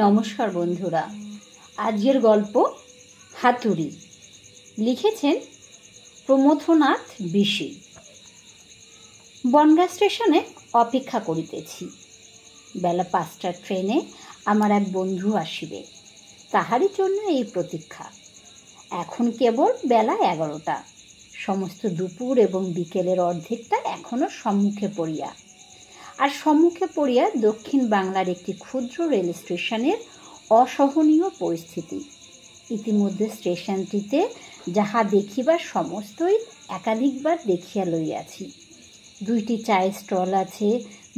নমস্কার বন্ধুরা, আজকের গল্প হাতুড়ি। লিখেছেন প্রমথনাথ বিশি। বনগাঁ স্টেশনে অপেক্ষা করিতেছি। বেলা 5টার ট্রেনে আমার এক বন্ধু আসিবে, তাহারই জন্য এই প্রতীক্ষা। এখন কেবল বেলা 11টা। সমস্ত দুপুর এবং বিকেলের অর্ধেকটা এখনো সম্মুখে পড়িয়া, আর সম্মুখে পড়িয়া দক্ষিণ বাংলার একটি ক্ষুদ্র রেল স্টেশনের অসহনীয় পরিস্থিতি। ইতিমধ্যে স্টেশনটিতে যাহা দেখিবার সমস্তই একাধিকবার দেখিয়া লইয়াছি। 2টি চায়ের স্টল আছে,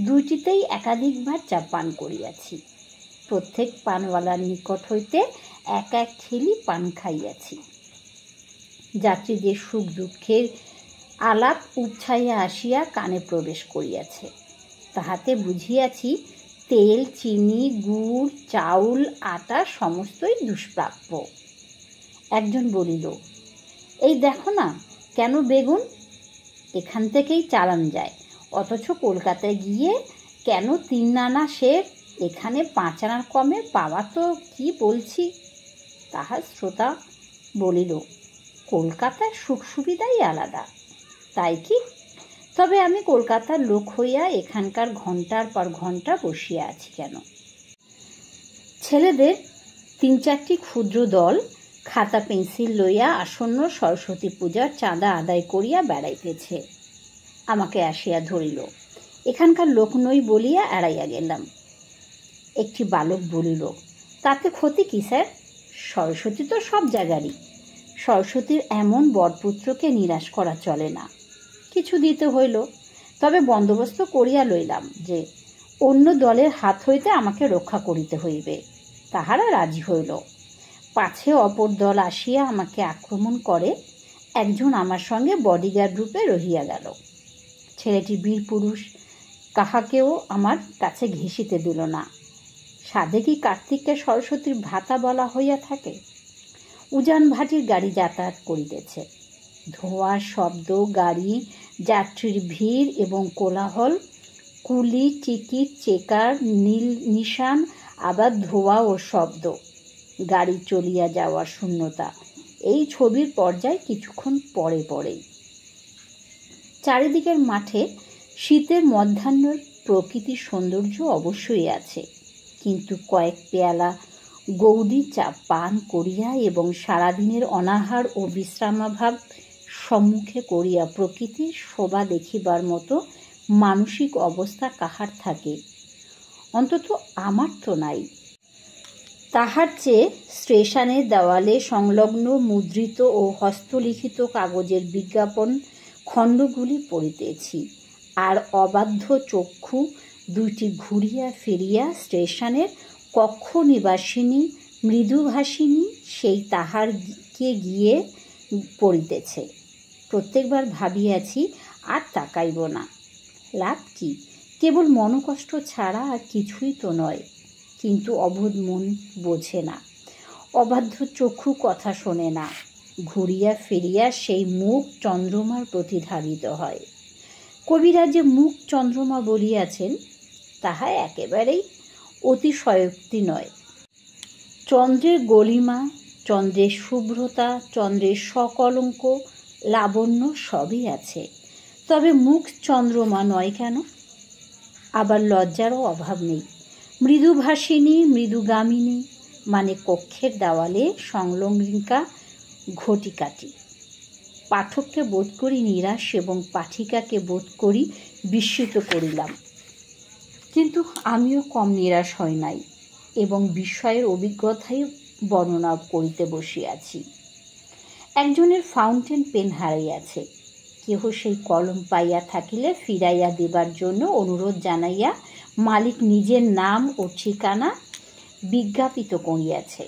2টিতেই একাধিকবার চা পান করিয়াছি। প্রত্যেক পানওয়ালার নিকট হইতে এক এক ঠেলি পান খাইয়াছি। যাত্রীদের সুখ দুঃখের আলাপ উচ্ছাইয়া আসিয়া কানে প্রবেশ করিয়াছে। তাহাতে বুঝিয়াছি তেল, চিনি, গুড়, চাউল, আটা সমস্তই দুষ্প্রাপ্য। একজন বলিল, এই দেখো না, কেন বেগুন? এখান থেকেই চালান যায়, অথচ কলকাতায় গিয়ে কেন 3 আনা সের, এখানে 5 আনার কমে পাওয়া তো কি বলছি। তাহার শ্রোতা বলিল, কলকাতার সুখ সুবিধাই আলাদা। তাই কি? তবে আমি কলকাতার লোক হইয়া এখানকার ঘন্টার পর ঘন্টা বসিয়া আছি কেন? ছেলেদের 3-4টি ক্ষুদ্র দল খাতা পেন্সিল লইয়া আসন্ন সরস্বতী পূজার চাঁদা আদায় করিয়া বেড়াইতেছে। আমাকে আসিয়া ধরিল। এখানকার লোক নই বলিয়া এড়াইয়া গেলাম। একটি বালক বলিল, তাতে ক্ষতি কি স্যার? সরস্বতী তো সব জায়গারই। সরস্বতীর এমন বরপুত্রকে নিরাশ করা চলে না। কিছু দিতে হইল, তবে বন্দোবস্ত করিয়া লইলাম যে অন্য দলের হাত হইতে আমাকে রক্ষা করিতে হইবে। তাহারা রাজি হইল। পাছে অপর দল আসিয়া আমাকে আক্রমণ করে, একজন আমার সঙ্গে বডিগার্ড রূপে রহিয়া গেল। ছেলেটি বীর পুরুষ, কাহাকেও আমার কাছে ঘেঁষিতে দিল না। সাধে কি কার্তিককে সরস্বতীর ভ্রাতা বলা হইয়া থাকে? উজান ভাটির গাড়ি যাতায়াত করিতেছে। ধোঁয়া, শব্দ, গাড়ি, যাত্রীর ভিড় এবং কোলাহল, কুলি, টিকিট, চেকার, নীল নিশান, আবার ধোঁয়া ও শব্দ, গাড়ি চলিয়া যাওয়ার শূন্যতা, এই ছবির পর্যায় কিছুক্ষণ পরে পরেই। চারিদিকের মাঠে শীতের মধ্যাহ্নের প্রকৃতির সৌন্দর্য অবশ্যই আছে, কিন্তু কয়েক পেয়ালা গৌড়ি চা পান করিয়া এবং সারাদিনের অনাহার ও বিশ্রামাভাব সম্মুখে করিয়া প্রকৃতির শোভা দেখিবার মতো মানসিক অবস্থা কাহার থাকে? অন্তত আমার তো নাই। তাহার চেয়ে স্টেশনের দেওয়ালে সংলগ্ন মুদ্রিত ও হস্তলিখিত কাগজের বিজ্ঞাপন খণ্ডগুলি পড়িতেছি, আর অবাধ্য চক্ষু 2টি ঘুরিয়া ফিরিয়া স্টেশনের কক্ষ নিবাসিনী মৃদুভাষিনী সেই তাহারকে গিয়ে পড়িতেছে। প্রত্যেকবার ভাবিয়াছি আর তাকাইব না। লাভ কি? কেবল মনোকষ্ট ছাড়া আর কিছুই তো নয়। কিন্তু অবোধ মন বোঝে না, অবাধ্য চক্ষু কথা শোনে না। ঘুরিয়া ফিরিয়া সেই মুখ চন্দ্রমার প্রতি ধাবিত হয়। কবিরা যে মুখ চন্দ্রমা বলিয়াছেন, তাহা একেবারেই অতিশয়োক্তি নয়। চন্দ্রের গলিমা, চন্দ্রের শুভ্রতা, চন্দ্রের সকলঙ্ক লাবণ্য সবই আছে, তবে মুখ চন্দ্রমা নয় কেন? আবার লজ্জারও অভাব নেই। মৃদুভাষিনী, মৃদুগামিনী, মানে কক্ষের দেওয়ালে সংলগ্নিকা ঘটিকাটি। পাঠককে বোধ করি নিরাশ এবং পাঠিকাকে বোধ করি বিস্মিত করিলাম। কিন্তু আমিও কম নিরাশ হই নাই এবং বিস্ময়ের অভিজ্ঞতাই বর্ণনা করিতে বসিয়াছি। একজনের ফাউন্টেন পেন হারাইয়াছে। কেহ সেই কলম পাইয়া থাকিলে ফিরাইয়া দেবার জন্য অনুরোধ জানাইয়া মালিক নিজের নাম ও ঠিকানা বিজ্ঞাপিত করিয়াছে।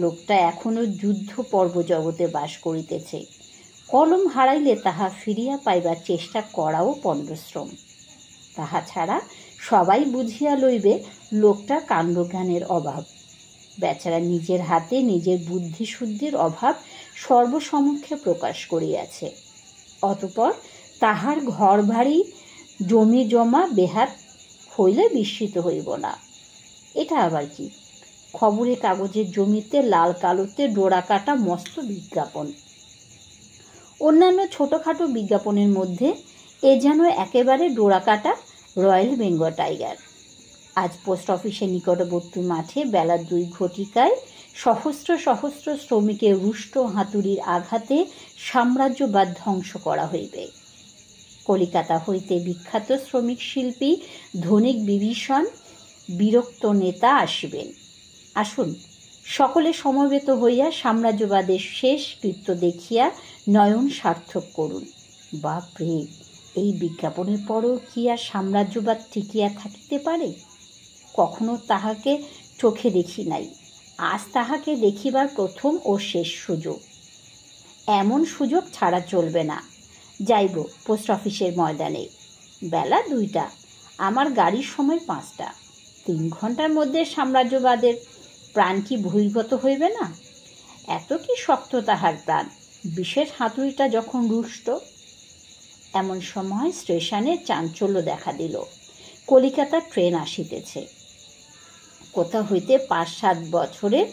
লোকটা এখনো যুদ্ধ পর্ব জগতে বাস করিতেছে। কলম হারাইলে তাহা ফিরিয়া পাইবার চেষ্টা করাও পণ্ডশ্রম। তাহা ছাড়া সবাই বুঝিয়া লইবে লোকটার কাণ্ডজ্ঞানের অভাব। বেচারা নিজের হাতে নিজের বুদ্ধিশুদ্ধির অভাব সর্বসমক্ষে প্রকাশ করিয়াছে। অতঃপর তাহার ঘর বাড়ি জমি জমা বেহাত হইলে বিস্মিত হইব না। এটা আবার কি? খবরের কাগজের জমিতে লাল কালোতে ডোরা কাটা মস্ত বিজ্ঞাপন। অন্যান্য ছোটোখাটো বিজ্ঞাপনের মধ্যে এ যেন একেবারে ডোরা কাটা রয়্যাল বেঙ্গল টাইগার। আজ পোস্ট অফিসের নিকটবর্তী মাঠে বেলা 2 ঘটিকায় সহস্র সহস্র শ্রমিকের রুষ্ট হাতুড়ির আঘাতে সাম্রাজ্যবাদ ধ্বংস করা হইবে। কলিকাতা হইতে বিখ্যাত শ্রমিক শিল্পী ধনিক বিভীষণ বিরক্ত নেতা আসিবেন। আসুন, সকলে সমবেত হইয়া সাম্রাজ্যবাদের শেষ কৃত্য দেখিয়া নয়ন সার্থক করুন। বাপরে, এই বিজ্ঞাপনের পরও কি আর সাম্রাজ্যবাদ টিকিয়া থাকিতে পারে? কখনো তাহাকে চোখে দেখি নাই, আজ তাহাকে দেখিবার প্রথম ও শেষ সুযোগ। এমন সুযোগ ছাড়া চলবে না। যাইব পোস্ট অফিসের ময়দানে। বেলা 2টা, আমার গাড়ির সময় 5টা। 3 ঘন্টার মধ্যে সাম্রাজ্যবাদের প্রাণ কি বহির্গত হইবে না? এত কি শক্ত তাহার প্রাণ, বিশেষ হাতুড়িটা যখন রুষ্ট। এমন সময় স্টেশনে চাঞ্চল্য দেখা দিল। কলিকাতার ট্রেন আসিতেছে। কোথা হইতে 5-7 বছরের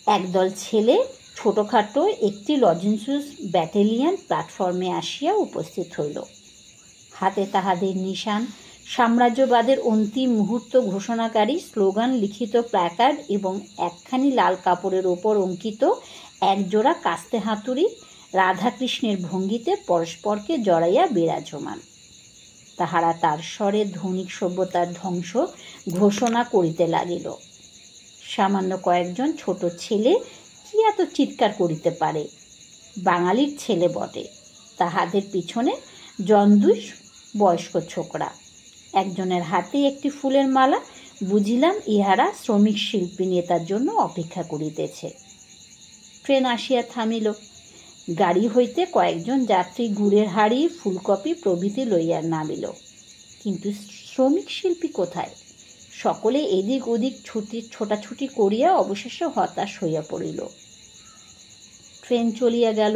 একদল ছেলে ছোটোখাটো একটি লজেন্সুস ব্যাটালিয়ন প্ল্যাটফর্মে আসিয়া উপস্থিত হইল। হাতে তাহাদের নিশান সাম্রাজ্যবাদের অন্তিম মুহূর্ত ঘোষণাকারী স্লোগান লিখিত প্ল্যাকার্ড এবং একখানি লাল কাপড়ের ওপর অঙ্কিত একজোড়া কাস্তে হাতুড়ি রাধাকৃষ্ণের ভঙ্গিতে পরস্পরকে জড়াইয়া বিরাজমান। তাহারা তার স্বরে ধনিক সভ্যতার ধ্বংস ঘোষণা করিতে লাগিল। সামান্য কয়েকজন ছোট ছেলে কি এত চিৎকার করিতে পারে? বাঙালির ছেলে বটে। তাহাদের পিছনে জন্দুস বয়স্ক ছোকরা। একজনের হাতে একটি ফুলের মালা। বুঝিলাম ইহারা শ্রমিক শিল্পী নেতার জন্য অপেক্ষা করিতেছে। ট্রেন আসিয়া থামিল। গাড়ি হইতে কয়েকজন যাত্রী গুড়ের হাড়ি, ফুলকপি প্রভৃতি লইয়া নামিল। কিন্তু শ্রমিক শিল্পী কোথায়? সকলে এদিক ওদিক ছোটাছুটি করিয়া অবশেষে হতাশ হইয়া পড়িল। ট্রেন চলিয়া গেল।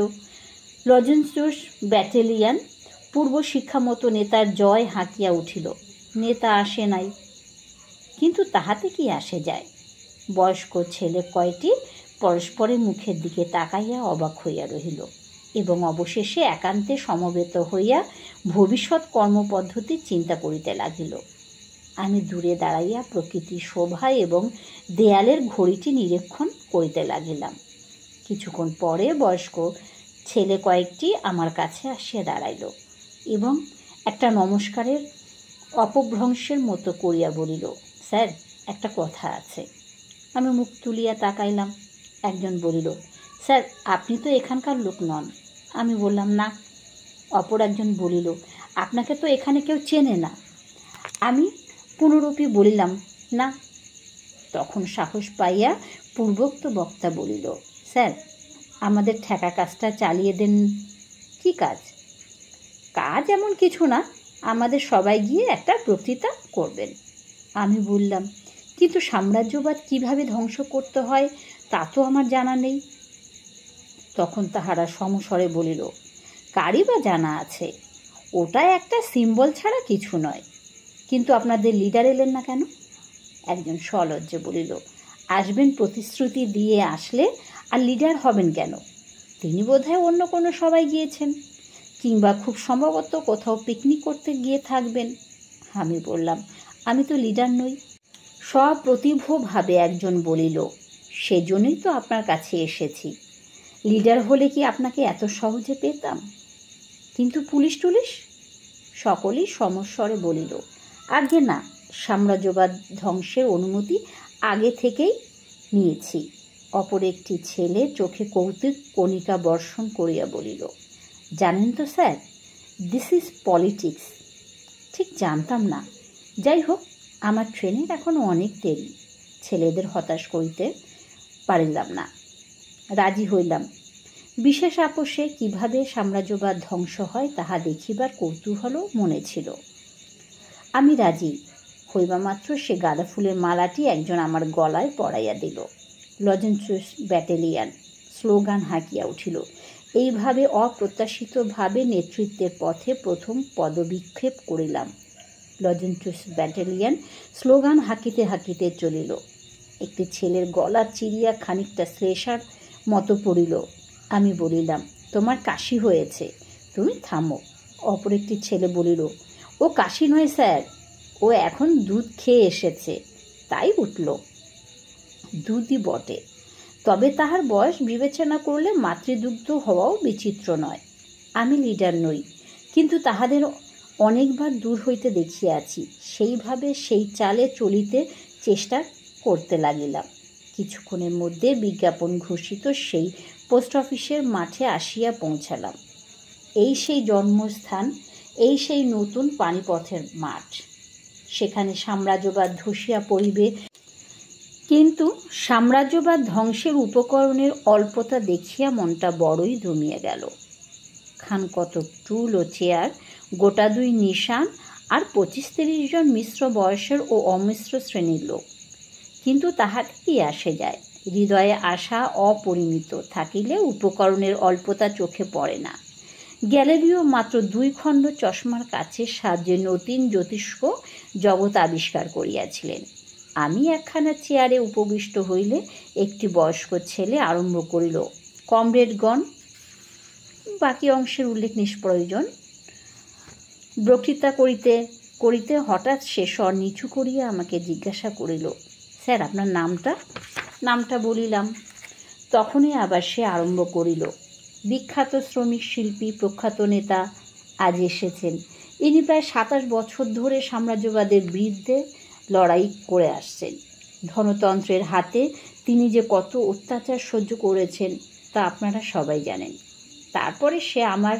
লজেন্সুস ব্যাটালিয়ন পূর্ব শিক্ষামতো নেতার জয় হাঁকিয়া উঠিল। নেতা আসে নাই, কিন্তু তাহাতে কি আসে যায়? বয়স্ক ছেলে কয়টি পরস্পরের মুখের দিকে তাকাইয়া অবাক হইয়া রহিল এবং অবশেষে একান্তে সমবেত হইয়া ভবিষ্যৎ কর্মপদ্ধতি চিন্তা করিতে লাগিল। আমি দূরে দাঁড়াইয়া প্রকৃতির শোভা এবং দেয়ালের ঘড়িটি নিরীক্ষণ করিতে লাগিলাম। কিছুক্ষণ পরে বয়স্ক ছেলে কয়েকটি আমার কাছে আসিয়া দাঁড়াইল এবং একটা নমস্কারের অপভ্রংশের মতো করিয়া বলিল, স্যার, একটা কথা আছে। আমি মুখ তুলিয়া তাকাইলাম। একজন বলিল, স্যার, আপনি তো এখানকার লোক নন। আমি বললাম, না। অপর একজন বলিল, আপনাকে তো এখানে কেউ চেনে না। আমি পুনরূপী বলিলাম, না। তখন সাহস পাইয়া পূর্বোক্ত বক্তা বলিল, স্যার, আমাদের ঠেকা কাজটা চালিয়ে দেন। কি কাজ? কাজ এমন কিছু না, আমাদের সবাই গিয়ে একটা বক্তৃতা করবেন। আমি বললাম, কিন্তু সাম্রাজ্যবাদ কিভাবে ধ্বংস করতে হয় তা তো আমার জানা নেই। তখন তাহারা সমস্বরে বলিল, কারই বা জানা আছে? ওটা একটা সিম্বল ছাড়া কিছু নয়। কিন্তু আপনাদের লিডার এলেন না কেন? একজন সলজ্জে বলিল, আসবেন প্রতিশ্রুতি দিয়ে আসলে আর লিডার হবেন কেন? তিনি বোধহয় অন্য কোনো সবাই গিয়েছেন, কিংবা খুব সম্ভবত কোথাও পিকনিক করতে গিয়ে থাকবেন। আমি বললাম, আমি তো লিডার নই। সপ্রতিভভাবে একজন বলিল, সেজন্যই তো আপনার কাছে এসেছি। লিডার হলে কি আপনাকে এত সহজে পেতাম? কিন্তু পুলিশ টুলিশ? সকলেই সমস্বরে বলিল, আগে না, সাম্রাজ্যবাদ ধ্বংসের অনুমতি আগে থেকেই নিয়েছি। অপর একটি ছেলে চোখে কৌতুক কণিকা বর্ষণ করিয়া বলিল, জানেন তো স্যার, দিস ইজ পলিটিক্স। ঠিক জানতাম না। যাই হোক, আমার ট্রেনের এখনও অনেক দেরি। ছেলেদের হতাশ করিতে পারিলাম না। রাজি হইলাম। বিশেষ আপোষে কিভাবে সাম্রাজ্যবাদ ধ্বংস হয় তাহা দেখিবার কৌতূহলও মনে ছিল। আমি রাজি হইবা মাত্র সে গাঁদা ফুলের মালাটি একজন আমার গলায় পরাইয়া দিল। লজেন্সুস ব্যাটালিয়ন স্লোগান হাঁকিয়া উঠিল। এইভাবে অপ্রত্যাশিতভাবে নেতৃত্বের পথে প্রথম পদবিক্ষেপ করিলাম। লজেন্সুস ব্যাটালিয়ন স্লোগান হাঁকিতে হাঁকিতে চলিল। একটি ছেলের গলা চিরিয়া খানিকটা শ্লেষার মতো পড়িল। আমি বলিলাম, তোমার কাশি হয়েছে, তুমি থামো। অপর একটি ছেলে বলিল, ও কাশি নয় স্যার, ও এখন দুধ খেয়ে এসেছে, তাই উঠল। দুধই বটে, তবে তাহার বয়স বিবেচনা করলে মাতৃদুগ্ধ হওয়াও বিচিত্র নয়। আমি লিডার নই, কিন্তু তাহাদের অনেকবার দূর হইতে দেখিয়াছি। সেইভাবে সেই চালে চলিতে চেষ্টা করতে লাগিলাম। কিছুক্ষণের মধ্যে বিজ্ঞাপন ঘোষিত সেই পোস্ট অফিসের মাঠে আসিয়া পৌঁছালাম। এই সেই জন্মস্থান, এই সেই নতুন পানিপথের মাঠ। সেখানে সাম্রাজ্যবাদ ধসিয়া পড়িবে, কিন্তু সাম্রাজ্যবাদ ধ্বংসের উপকরণের অল্পতা দেখিয়া মনটা বড়ই দমিয়া গেল। খান কতক টুল ও চেয়ার, গোটা 2 নিশান, আর 25-30 জন মিশ্র বয়সের ও অমিশ্র শ্রেণীর লোক। কিন্তু তাহাতে কি আসে যায়? হৃদয়ে আশা অপরিমিত থাকিলে উপকরণের অল্পতা চোখে পড়ে না। গ্যালিলিও মাত্র 2 খণ্ড চশমার কাছের সাহায্যে নতুন জ্যোতিষ্ক জগৎ আবিষ্কার করিয়াছিলেন। আমি একখানা চেয়ারে উপবিষ্ট হইলে একটি বয়স্ক ছেলে আরম্ভ করিল, কমরেডগণ, বাকি অংশের উল্লেখ নিষ্প্রয়োজন। বক্তৃতা করিতে করিতে হঠাৎ সে স্বর নিচু করিয়া আমাকে জিজ্ঞাসা করিল, স্যার, আপনার নামটা বলিলাম। তখনই আবার সে আরম্ভ করিল, বিখ্যাত শ্রমিক শিল্পী, প্রখ্যাত নেতা আজ এসেছেন। ইনি প্রায় 27 বছর ধরে সাম্রাজ্যবাদের বিরুদ্ধে লড়াই করে আসছেন। ধনতন্ত্রের হাতে তিনি যে কত অত্যাচার সহ্য করেছেন তা আপনারা সবাই জানেন। তারপরে সে আমার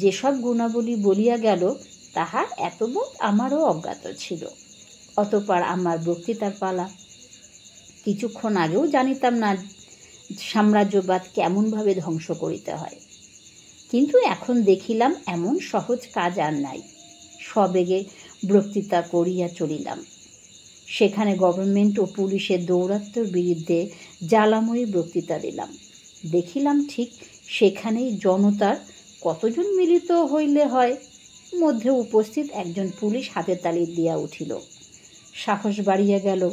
যেসব গুণাবলী বলিয়া গেল, তাহার এতবোধ আমারও অজ্ঞাত ছিল। অতঃপর আমার বক্তৃতার পালা। কিছুক্ষণ আগেও জানিতাম না সাম্রাজ্যবাদ কেমনভাবে ধ্বংস করিতে হয়, কিন্তু এখন দেখিলাম এমন সহজ কাজ আর নাই। সবেগে বক্তৃতা করিয়া চলিলাম। সেখানে গভর্নমেন্ট ও পুলিশের দৌরাত্ম্যের বিরুদ্ধে জ্বালাময়ী বক্তৃতা দিলাম। দেখিলাম ঠিক সেখানেই জনতার কতজন মিলিত হইলে হয়, মধ্যে উপস্থিত একজন পুলিশ হাতে তালি দিয়া উঠিল। সাহস বাড়িয়া গেল।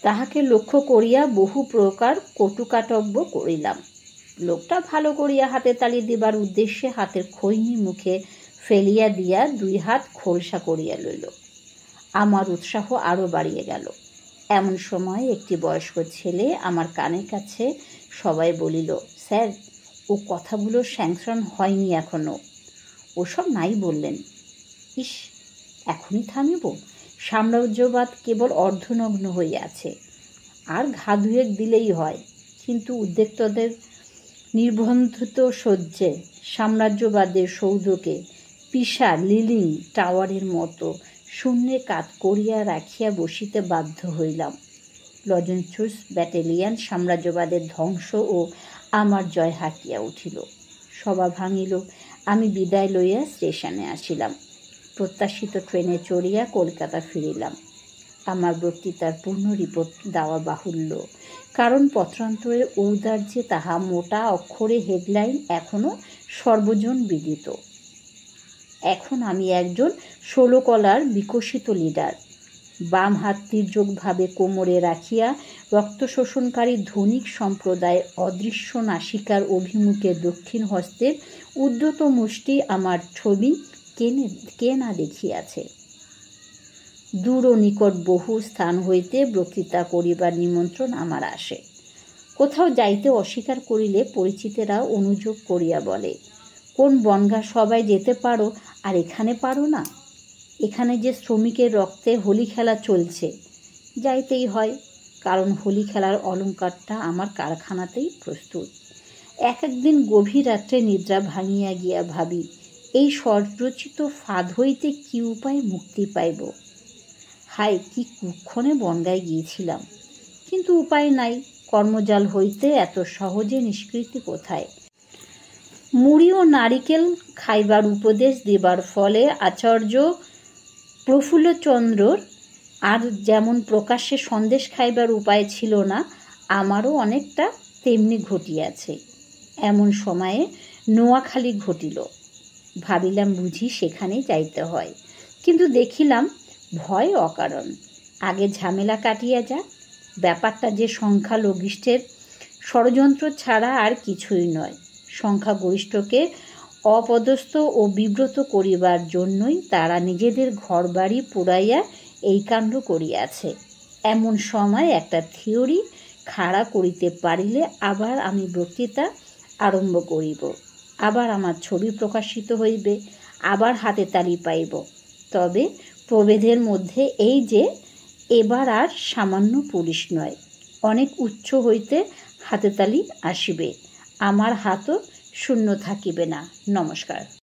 তাহাকে লক্ষ্য করিয়া বহু প্রকার কটুকাটব্য করিলাম। লোকটা ভালো করিয়া হাতে তালি দিবার উদ্দেশ্যে হাতের খৈনি মুখে ফেলিয়া দিয়া 2 হাত খোলসা করিয়া লইল। আমার উৎসাহ আরও বাড়িয়ে গেল। এমন সময় একটি বয়স্ক ছেলে আমার কানের কাছে সবাই বলিল, স্যার, ও কথাগুলো স্যাংশন হয়নি এখনো। ওসব নাই বললেন। ইস, এখনই থামিব? সাম্রাজ্যবাদ কেবল অর্ধনগ্ন হইয়াছে, আর ঘা ধুয়ে দিলেই হয়। কিন্তু উদ্যোক্তাদের নির্বন্ধিত সহ্যে সাম্রাজ্যবাদের সৌধকে পিসা লিলিং টাওয়ারের মতো শূন্যে কাত করিয়া রাখিয়া বসিতে বাধ্য হইলাম। লজেন্সুস ব্যাটালিয়ান সাম্রাজ্যবাদের ধ্বংস ও আমার জয় হাঁকিয়া উঠিল। সভা ভাঙিল। আমি বিদায় লইয়া স্টেশনে আসিলাম। প্রত্যাশিত ট্রেনে চড়িয়া কলকাতা ফিরিলাম। আমার বক্তৃতার পূর্ণ রিপোর্ট দেওয়া বাহুল্য, কারণ পত্রান্তরের ঔদার্যে তাহা মোটা অক্ষরে হেডলাইন এখনও সর্বজন বিদিত। এখন আমি একজন 16 কলার বিকশিত লিডার। বাম হাত তির্যকভাবে কোমরে রাখিয়া রক্ত শোষণকারী ধনিক সম্প্রদায় অদৃশ্য নাসিকার অভিমুখে দক্ষিণ হস্তের উদ্যত মুষ্টি আমার ছবি কে না দেখিয়াছে। দূর ও নিকট বহু স্থান হইতে বক্তৃতা করিবার নিমন্ত্রণ আমার আসে। কোথাও যাইতে অস্বীকার করিলে পরিচিতেরা অনুযোগ করিয়া বলে, কোন বনগা সবাই যেতে পারো আর এখানে পারো না? এখানে যে শ্রমিকের রক্তে হোলি খেলা চলছে, যাইতেই হয়, কারণ হোলি খেলার অলঙ্কারটা আমার কারখানাতেই প্রস্তুত। একদিন গভীর রাত্রে নিদ্রা ভাঙিয়া গিয়া ভাবি, এই স্বরচিত ফাঁদ হইতে কি উপায় মুক্তি পাইব? হায়, কি কুক্ষণে বনগায় গিয়েছিলাম, কিন্তু উপায় নাই। কর্মজাল হইতে এত সহজে নিষ্কৃতি কোথায়? মুড়ি ও নারিকেল খাইবার উপদেশ দেবার ফলে আচার্য প্রফুল্লচন্দ্রর আর যেমন প্রকাশ্যে সন্দেশ খাইবার উপায় ছিল না, আমারও অনেকটা তেমনি ঘটিয়াছে। এমন সময়ে নোয়াখালী ঘটিল। ভাবিলাম বুঝি সেখানে যাইতে হয়, কিন্তু দেখিলাম ভয় অকারণ। আগে ঝামেলা কাটিয়া যাক, ব্যাপারটা যে সংখ্যালঘিষ্ঠের ষড়যন্ত্র ছাড়া আর কিছুই নয়। সংখ্যাগরিষ্ঠকে অপদস্থ ও বিব্রত করিবার জন্যই তারা নিজেদের ঘরবাড়ি পুড়াইয়া এই কাণ্ড করিয়াছে। এমন সময় একটা থিওরি খাড়া করিতে পারিলে আবার আমি বক্তৃতা আরম্ভ করিব, আবার আমার ছবি প্রকাশিত হইবে, আবার হাতে তালি পাইব। তবে প্রভেদের মধ্যে এই যে এবার আর সামান্য পুলিশ নয়, অনেক উচ্চ হইতে হাতে তালি আসিবে, আমার হাতও শূন্য থাকিবে না। নমস্কার।